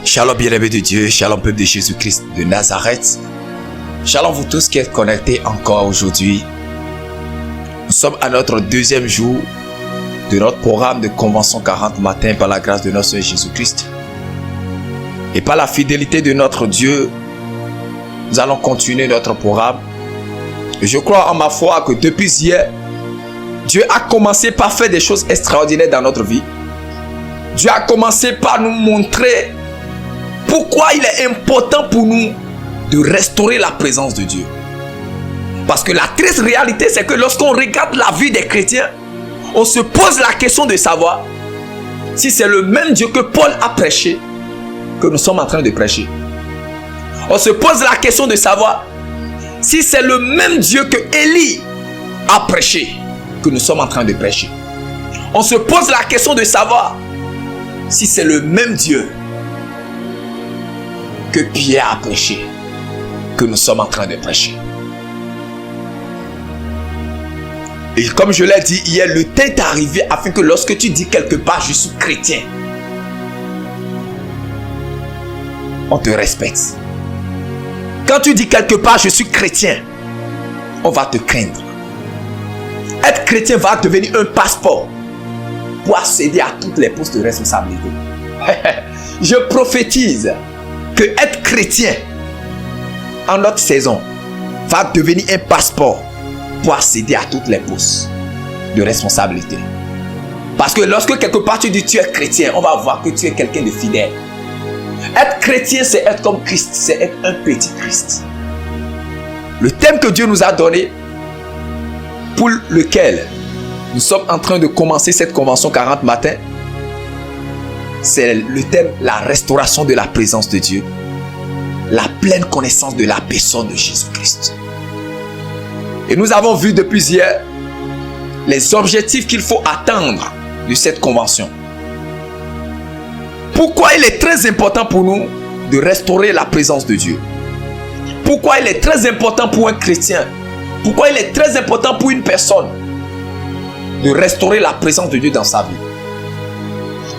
Shalom bien-aimés de Dieu, shalom peuple de Jésus-Christ de Nazareth. Shalom vous tous qui êtes connectés encore aujourd'hui. Nous sommes à notre deuxième jour de notre programme de Convention 40 matin par la grâce de notre Seigneur Jésus-Christ. Et par la fidélité de notre Dieu, nous allons continuer notre programme. Et je crois en ma foi que depuis hier, Dieu a commencé par faire des choses extraordinaires dans notre vie. Dieu a commencé par nous montrer pourquoi il est important pour nous de restaurer la présence de Dieu. Parce que la triste réalité, c'est que lorsqu'on regarde la vie des chrétiens, on se pose la question de savoir si c'est le même Dieu que Paul a prêché que nous sommes en train de prêcher. On se pose la question de savoir si c'est le même Dieu que Élie a prêché que nous sommes en train de prêcher. On se pose la question de savoir si c'est le même Dieu que Pierre a prêché que nous sommes en train de prêcher. Et comme je l'ai dit hier, le temps est arrivé afin que lorsque tu dis quelque part je suis chrétien, on te respecte. Quand tu dis quelque part je suis chrétien, on va te craindre. Être chrétien va devenir un passeport pour accéder à toutes les postes de responsabilité. Je prophétise que être chrétien en notre saison va devenir un passeport pour accéder à toutes les postes de responsabilité. Parce que lorsque quelque part tu dis tu es chrétien, on va voir que tu es quelqu'un de fidèle. Être chrétien, c'est être comme Christ, c'est être un petit Christ. Le thème que Dieu nous a donné, pour lequel nous sommes en train de commencer cette convention 40 matin, c'est le thème, la restauration de la présence de Dieu, la pleine connaissance de la personne de Jésus-Christ. Et nous avons vu depuis hier les objectifs qu'il faut atteindre de cette convention. Pourquoi il est très important pour nous de restaurer la présence de Dieu? Pourquoi il est très important pour un chrétien? Pourquoi il est très important pour une personne de restaurer la présence de Dieu dans sa vie?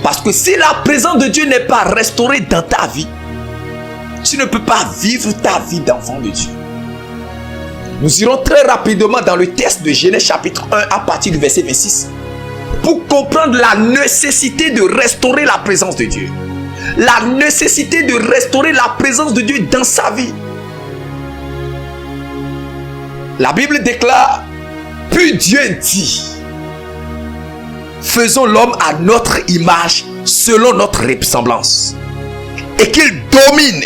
Parce que si la présence de Dieu n'est pas restaurée dans ta vie, tu ne peux pas vivre ta vie d'enfant de Dieu. Nous irons très rapidement dans le texte de Genèse chapitre 1 à partir du verset 26 pour comprendre la nécessité de restaurer la présence de Dieu. La nécessité de restaurer la présence de Dieu dans sa vie. La Bible déclare, puis Dieu dit, faisons l'homme à notre image, selon notre ressemblance, et qu'il domine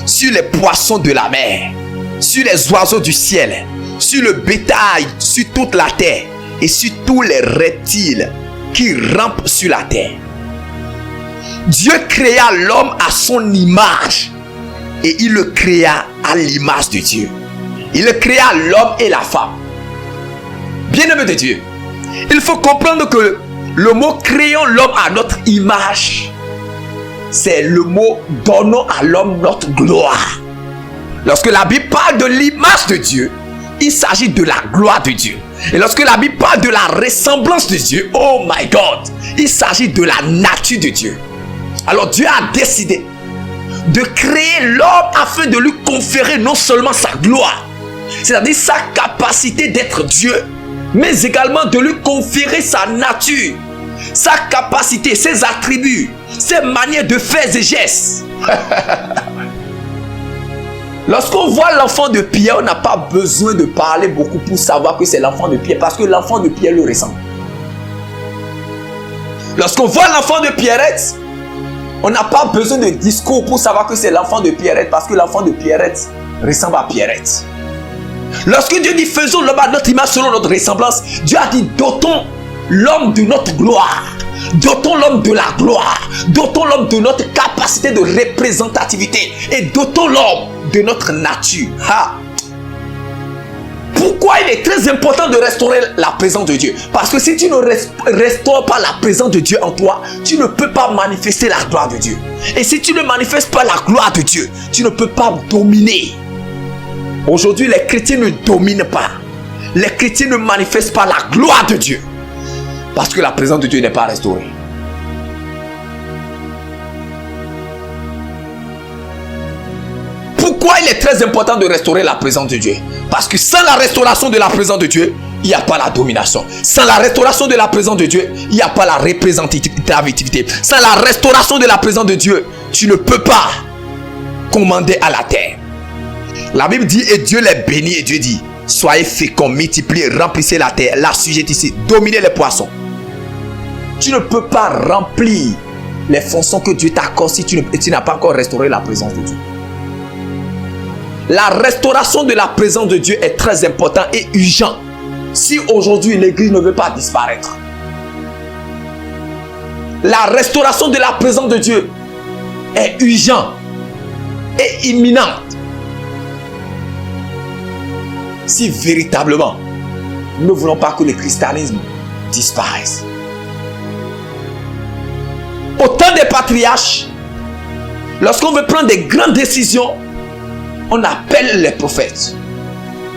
sur les poissons de la mer, sur les oiseaux du ciel, sur le bétail, sur toute la terre, et sur tous les reptiles qui rampent sur la terre. Dieu créa l'homme à son image, et il le créa à l'image de Dieu. Il créa l'homme et la femme. Bien-aimé de Dieu, il faut comprendre que le mot créons l'homme à notre image, c'est le mot donnons à l'homme notre gloire. Lorsque la Bible parle de l'image de Dieu, il s'agit de la gloire de Dieu. Et lorsque la Bible parle de la ressemblance de Dieu, oh my God, il s'agit de la nature de Dieu. Alors Dieu a décidé de créer l'homme afin de lui conférer non seulement sa gloire, c'est-à-dire sa capacité d'être Dieu, mais également de lui conférer sa nature, sa capacité, ses attributs, ses manières de faire et gestes. Lorsqu'on voit l'enfant de Pierre, on n'a pas besoin de parler beaucoup pour savoir que c'est l'enfant de Pierre, parce que l'enfant de Pierre le ressemble. Lorsqu'on voit l'enfant de Pierrette, on n'a pas besoin de discours pour savoir que c'est l'enfant de Pierrette, parce que l'enfant de Pierrette ressemble à Pierrette. Lorsque Dieu dit faisons l'homme à notre image selon notre ressemblance, Dieu a dit dotons l'homme de notre gloire, dotons l'homme de la gloire, dotons l'homme de notre capacité de représentativité et dotons l'homme de notre nature. Pourquoi il est très important de restaurer la présence de Dieu? Parce que si tu ne restaures pas la présence de Dieu en toi, tu ne peux pas manifester la gloire de Dieu. Et si tu ne manifestes pas la gloire de Dieu, tu ne peux pas dominer. Aujourd'hui, les chrétiens ne dominent pas. Les chrétiens ne manifestent pas la gloire de Dieu. Parce que la présence de Dieu n'est pas restaurée. Pourquoi il est très important de restaurer la présence de Dieu? Parce que sans la restauration de la présence de Dieu, il n'y a pas la domination. Sans la restauration de la présence de Dieu, il n'y a pas la représentativité. Sans la restauration de la présence de Dieu, tu ne peux pas commander à la terre. La Bible dit, et Dieu les bénit, et Dieu dit, soyez féconds, multipliez, remplissez la terre, l'assujettissez, dominez les poissons. Tu ne peux pas remplir les fonctions que Dieu t'accorde si tu n'as pas encore restauré la présence de Dieu. La restauration de la présence de Dieu est très importante et urgente. Si aujourd'hui l'église ne veut pas disparaître, la restauration de la présence de Dieu est urgente et imminente. Si véritablement nous ne voulons pas que le christianisme disparaisse. Au temps des patriarches, lorsqu'on veut prendre des grandes décisions, on appelle les prophètes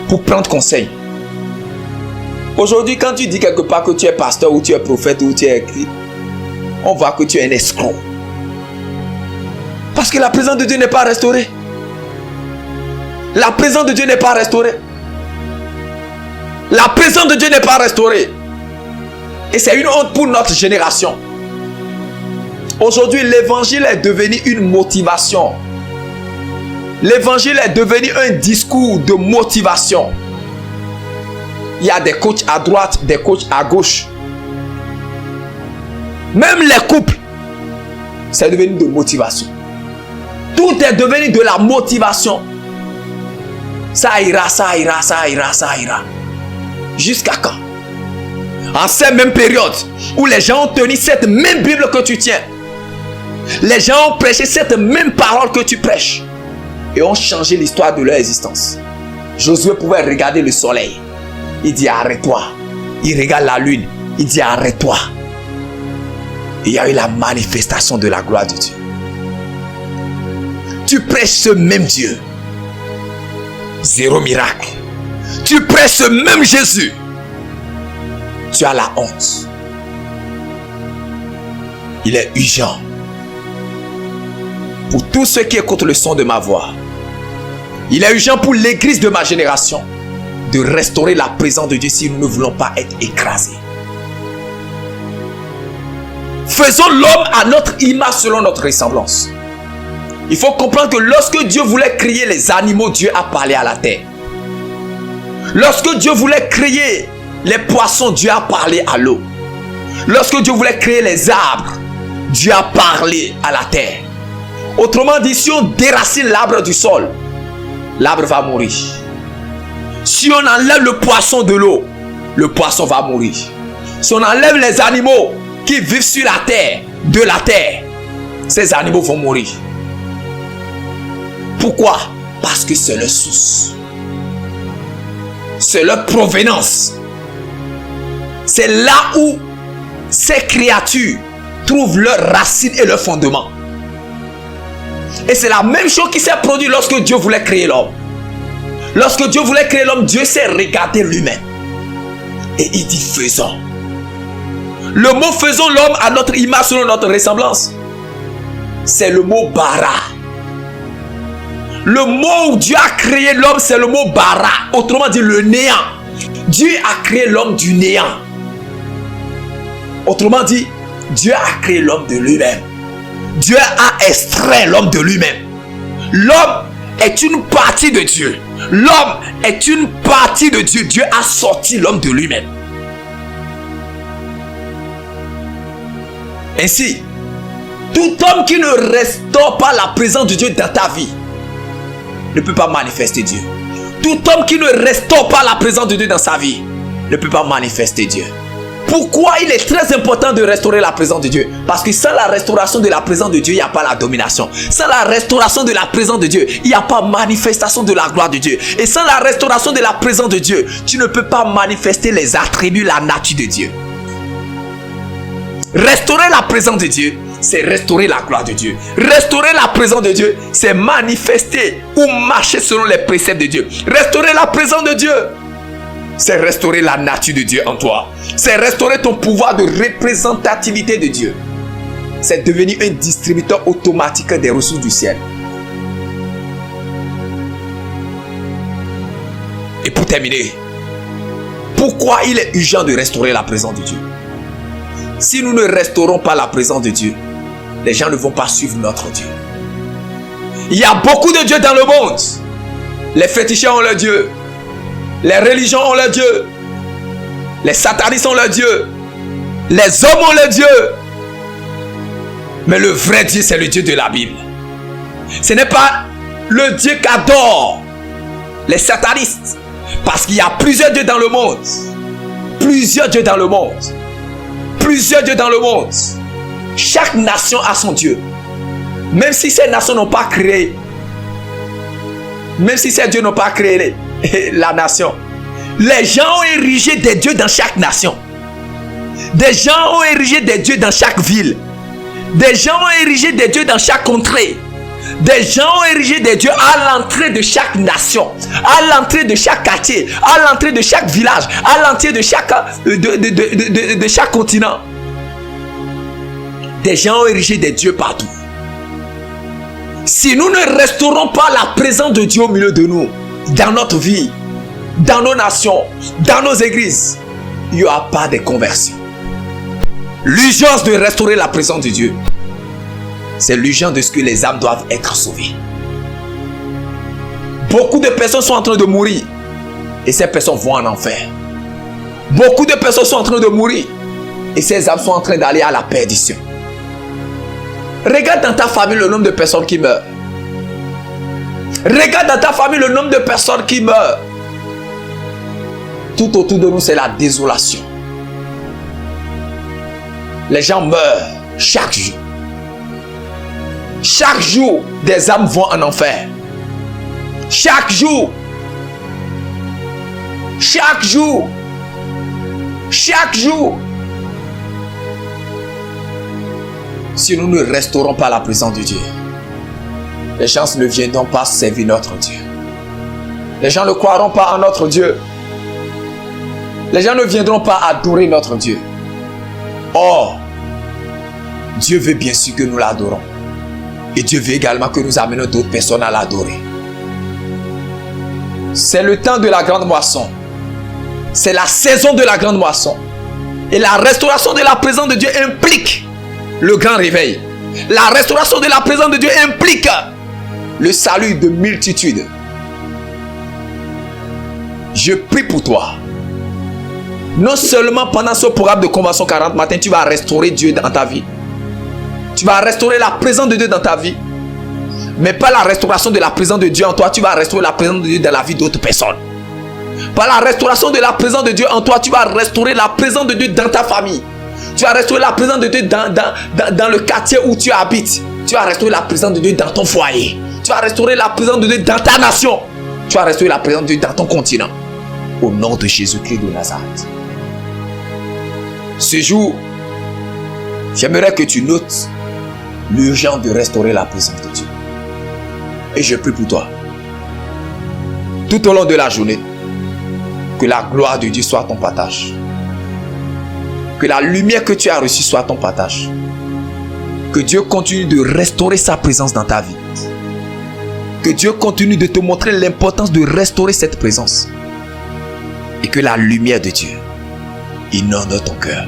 pour prendre conseil. Aujourd'hui, quand tu dis quelque part que tu es pasteur ou tu es prophète ou tu es écrit, on voit que tu es un escroc. Parce que la présence de Dieu n'est pas restaurée. La présence de Dieu n'est pas restaurée. La présence de Dieu n'est pas restaurée. Et c'est une honte pour notre génération. Aujourd'hui, l'évangile est devenu une motivation. L'évangile est devenu un discours de motivation. Il y a des coachs à droite, des coachs à gauche. Même les couples, c'est devenu de motivation. Tout est devenu de la motivation. Ça ira, ça ira, ça ira, ça ira. Jusqu'à quand? En cette même période où les gens ont tenu cette même Bible que tu tiens, les gens ont prêché cette même parole que tu prêches et ont changé l'histoire de leur existence. Josué pouvait regarder le soleil. Il dit arrête-toi. Il regarde la lune. Il dit arrête-toi. Il y a eu la manifestation de la gloire de Dieu. Tu prêches ce même Dieu. Zéro miracle. Tu prêches ce même Jésus. Tu as la honte. Il est urgent pour tous ceux qui écoutent le son de ma voix. Il est urgent pour l'église de ma génération de restaurer la présence de Dieu si nous ne voulons pas être écrasés. Faisons l'homme à notre image selon notre ressemblance. Il faut comprendre que lorsque Dieu voulait créer les animaux, Dieu a parlé à la terre. Lorsque Dieu voulait créer les poissons, Dieu a parlé à l'eau. Lorsque Dieu voulait créer les arbres, Dieu a parlé à la terre. Autrement dit, si on déracine l'arbre du sol, l'arbre va mourir. Si on enlève le poisson de l'eau, le poisson va mourir. Si on enlève les animaux qui vivent sur la terre, de la terre, ces animaux vont mourir. Pourquoi? Parce que c'est leur source. C'est leur provenance. C'est là où ces créatures trouvent leurs racines et leurs fondements. Et c'est la même chose qui s'est produite lorsque Dieu voulait créer l'homme. Lorsque Dieu voulait créer l'homme, Dieu s'est regardé lui-même. Et il dit faisons. Le mot faisons l'homme à notre image selon notre ressemblance. C'est le mot bara. Le mot où Dieu a créé l'homme, c'est le mot bara. Autrement dit, le néant. Dieu a créé l'homme du néant. Autrement dit, Dieu a créé l'homme de lui-même. Dieu a extrait l'homme de lui-même. L'homme est une partie de Dieu. L'homme est une partie de Dieu. Dieu a sorti l'homme de lui-même. Ainsi, tout homme qui ne restaure pas la présence de Dieu dans ta vie ne peut pas manifester Dieu. Tout homme qui ne restaure pas la présence de Dieu dans sa vie ne peut pas manifester Dieu. Pourquoi il est très important de restaurer la présence de Dieu? Parce que sans la restauration de la présence de Dieu, il n'y a pas la domination. Sans la restauration de la présence de Dieu, il n'y a pas manifestation de la gloire de Dieu. Et sans la restauration de la présence de Dieu, tu ne peux pas manifester les attributs, la nature de Dieu. Restaurer la présence de Dieu, c'est restaurer la gloire de Dieu. Restaurer la présence de Dieu, c'est manifester ou marcher selon les préceptes de Dieu. Restaurer la présence de Dieu, c'est restaurer la nature de Dieu en toi. C'est restaurer ton pouvoir de représentativité de Dieu. C'est devenir un distributeur automatique des ressources du ciel. Et pour terminer, pourquoi il est urgent de restaurer la présence de Dieu? Si nous ne restaurons pas la présence de Dieu, les gens ne vont pas suivre notre Dieu. Il y a beaucoup de dieux dans le monde. Les féticheurs ont leur Dieu. Les religions ont leur Dieu. Les satanistes ont leur Dieu. Les hommes ont leur Dieu. Mais le vrai Dieu, c'est le Dieu de la Bible. Ce n'est pas le Dieu qu'adorent les satanistes. Parce qu'il y a plusieurs dieux dans le monde. Plusieurs dieux dans le monde. Plusieurs dieux dans le monde. Chaque nation a son Dieu. Même si ces nations n'ont pas créé. Même si ces dieux n'ont pas créé la nation. Les gens ont érigé des dieux dans chaque nation. Des gens ont érigé des dieux dans chaque ville. Des gens ont érigé des dieux dans chaque contrée. Des gens ont érigé des dieux à l'entrée de chaque nation, à l'entrée de chaque quartier, à l'entrée de chaque village, à l'entrée de chaque continent. Des gens ont érigé des dieux partout. Si nous ne restaurons pas la présence de Dieu au milieu de nous, dans notre vie, dans nos nations, dans nos églises, il n'y aura pas de conversion. L'urgence de restaurer la présence de Dieu, c'est l'urgence de ce que les âmes doivent être sauvées. Beaucoup de personnes sont en train de mourir et ces personnes vont en enfer. Beaucoup de personnes sont en train de mourir et ces âmes sont en train d'aller à la perdition. Regarde dans ta famille le nombre de personnes qui meurent. Regarde dans ta famille le nombre de personnes qui meurent. Tout autour de nous, c'est la désolation. Les gens meurent chaque jour. Chaque jour, des âmes vont en enfer. Chaque jour. Chaque jour. Chaque jour. Si nous ne restaurons pas la présence de Dieu, les gens ne viendront pas servir notre Dieu. Les gens ne croiront pas en notre Dieu. Les gens ne viendront pas adorer notre Dieu. Or, Dieu veut bien sûr que nous l'adorons. Et Dieu veut également que nous amenions d'autres personnes à l'adorer. C'est le temps de la grande moisson. C'est la saison de la grande moisson. Et la restauration de la présence de Dieu implique le grand réveil. La restauration de la présence de Dieu implique le salut de multitudes. Je prie pour toi. Non seulement pendant ce programme de Convention 40 matin, tu vas restaurer Dieu dans ta vie. Tu vas restaurer la présence de Dieu dans ta vie. Mais pas la restauration de la présence de Dieu en toi, tu vas restaurer la présence de Dieu dans la vie d'autres personnes. Par la restauration de la présence de Dieu en toi, tu vas restaurer la présence de Dieu dans ta famille. Tu vas restaurer la présence de Dieu dans le quartier où tu habites. Tu vas restaurer la présence de Dieu dans ton foyer. Tu vas restaurer la présence de Dieu dans ta nation. Tu vas restaurer la présence de Dieu dans ton continent. Au nom de Jésus-Christ de Nazareth. Ce jour, j'aimerais que tu notes l'urgence de restaurer la présence de Dieu. Et je prie pour toi. Tout au long de la journée, que la gloire de Dieu soit ton partage. Que la lumière que tu as reçue soit ton partage. Que Dieu continue de restaurer sa présence dans ta vie. Que Dieu continue de te montrer l'importance de restaurer cette présence. Et que la lumière de Dieu inonde ton cœur.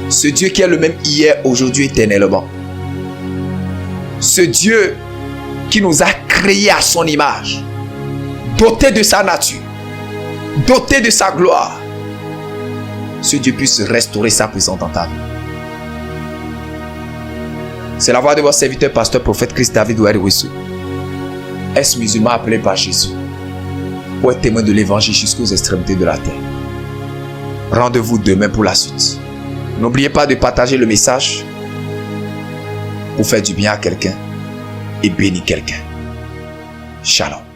Ce Dieu qui est le même hier, aujourd'hui, éternellement. Ce Dieu qui nous a créés à son image, doté de sa nature, doté de sa gloire. Ce Dieu puisse restaurer sa présence dans ta vie. C'est la voix de votre serviteur, pasteur, prophète Christ David Ouari-Wessou, ex-musulman appelé par Jésus, pour être témoin de l'évangile jusqu'aux extrémités de la terre. Rendez-vous demain pour la suite. N'oubliez pas de partager le message pour faire du bien à quelqu'un et bénir quelqu'un. Shalom.